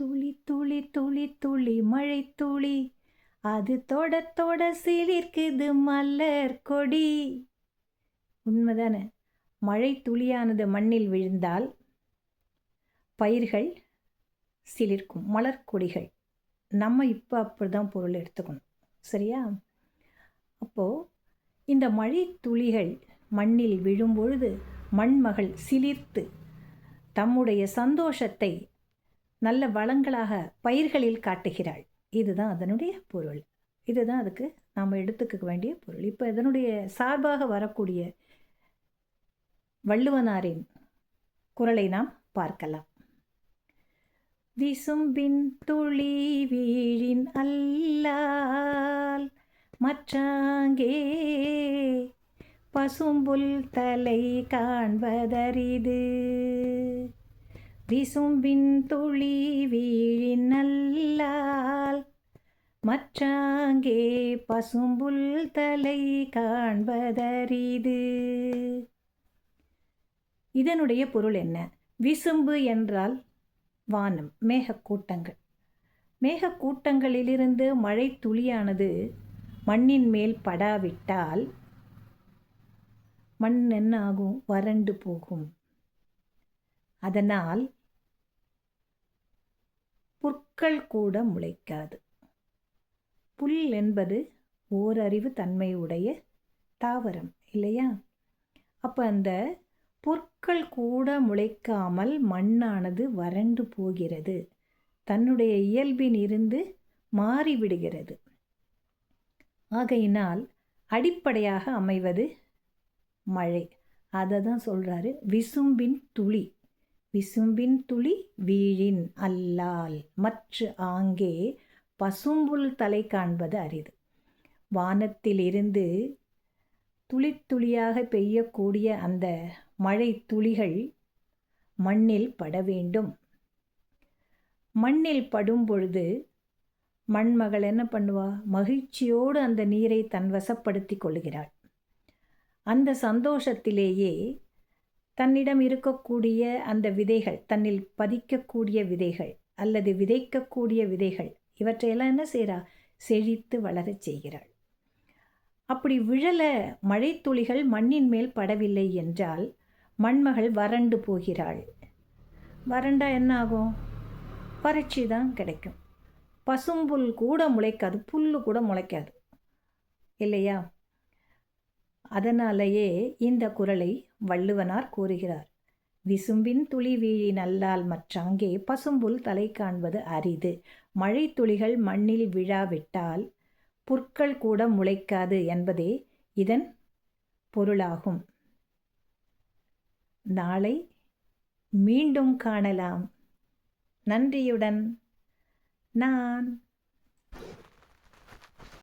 துளி துளி துளி துளி மழை துளி, அது தொட தொட சிலிர்க்குது மலர் கொடி. உண்மைதானே? மழை துளியானது மண்ணில் விழுந்தால் பயிர்கள் சிலிர்க்கும், மலர் கொடிகள். நம்ம இப்போ அப்படிதான் பொருள் எடுத்துக்கணும். சரியா? அப்போது இந்த மழை துளிகள் மண்ணில் விழும்பொழுது மண்மகள் சிலிர்த்து தம்முடைய சந்தோஷத்தை நல்ல வளங்களாக பயிர்களில் காட்டுகிறாள். இதுதான் அதனுடைய பொருள். இதுதான் அதுக்கு நாம் எடுத்துக்க வேண்டிய பொருள். இப்போ இதனுடைய சார்பாக வரக்கூடிய வள்ளுவனாரின் குறளை நாம் பார்க்கலாம். விசும்பின் துளி வீழின் அல்லால் மற்றாங்கே பசும்புல் தலை காண்பதரிது. விசும்பின் துளி வீழின் அல்லால் மற்றாங்கே பசும்புல் தலை காண்பதரிது. இதனுடைய பொருள் என்ன? விசும்பு என்றால் வானம், மேகக்கூட்டங்கள். மேகக்கூட்டங்களிலிருந்து மழை துளியானது மண்ணின் மேல் படாவிட்டால் மண் என்ன ஆகும்? வறண்டு போகும். அதனால் புற்கள் கூட முளைக்காது. புல் என்பது ஓரறிவு தன்மையுடைய தாவரம் இல்லையா? அப்போ அந்த புற்கள் கூட முளைக்காமல் மண்ணானது வறண்டு போகிறது, தன்னுடைய இயல்பின் இருந்து மாறிவிடுகிறது. ஆகையினால் அடிப்படையாக அமைவது மழை. அதை தான் சொல்கிறாரு, விசும்பின் துளி. விசும்பின் துளி வீழின் அல்லால் மற்ற ஆங்கே பசும்புல் தலை காண்பது அரிது. வானத்திலிருந்து துளி துளியாக பெய்யக்கூடிய அந்த மழை துளிகள் மண்ணில் பட வேண்டும். மண்ணில் படும் பொழுது மண்மகள் என்ன பண்ணுவா? மகிழ்ச்சியோடு அந்த நீரை தன் வசப்படுத்தி கொள்கிறாள். அந்த சந்தோஷத்திலேயே தன்னிடம் இருக்கக்கூடிய அந்த விதைகள், தன்னில் பதிக்கக்கூடிய விதைகள் அல்லது விதைக்கக்கூடிய விதைகள், இவற்றையெல்லாம் என்ன செய்கிறா? செழித்து வளரச் செய்கிறாள். அப்படி விழல மழை துளிகள் மண்ணின் மேல் படவில்லை என்றால் மண்மகள் வறண்டு போகிறாள். வறண்டா என்ன ஆகும்? வறட்சி தான் கிடைக்கும். பசும்புல் கூட முளைக்காது, புல்லு கூட முளைக்காது இல்லையா? அதனாலேயே இந்த குறளை வள்ளுவனார் கூறுகிறார், விசும்பின் துளி வீழின் அல்லால் மற்றாங்கே பசும்புல் தலை காண்பது அரிது. மழை துளிகள் மண்ணில் விழாவிட்டால் புற்கள் கூட முளைக்காது என்பதே இதன் பொருளாகும். நாளை மீண்டும் காணலாம். நன்றியுடன் நான்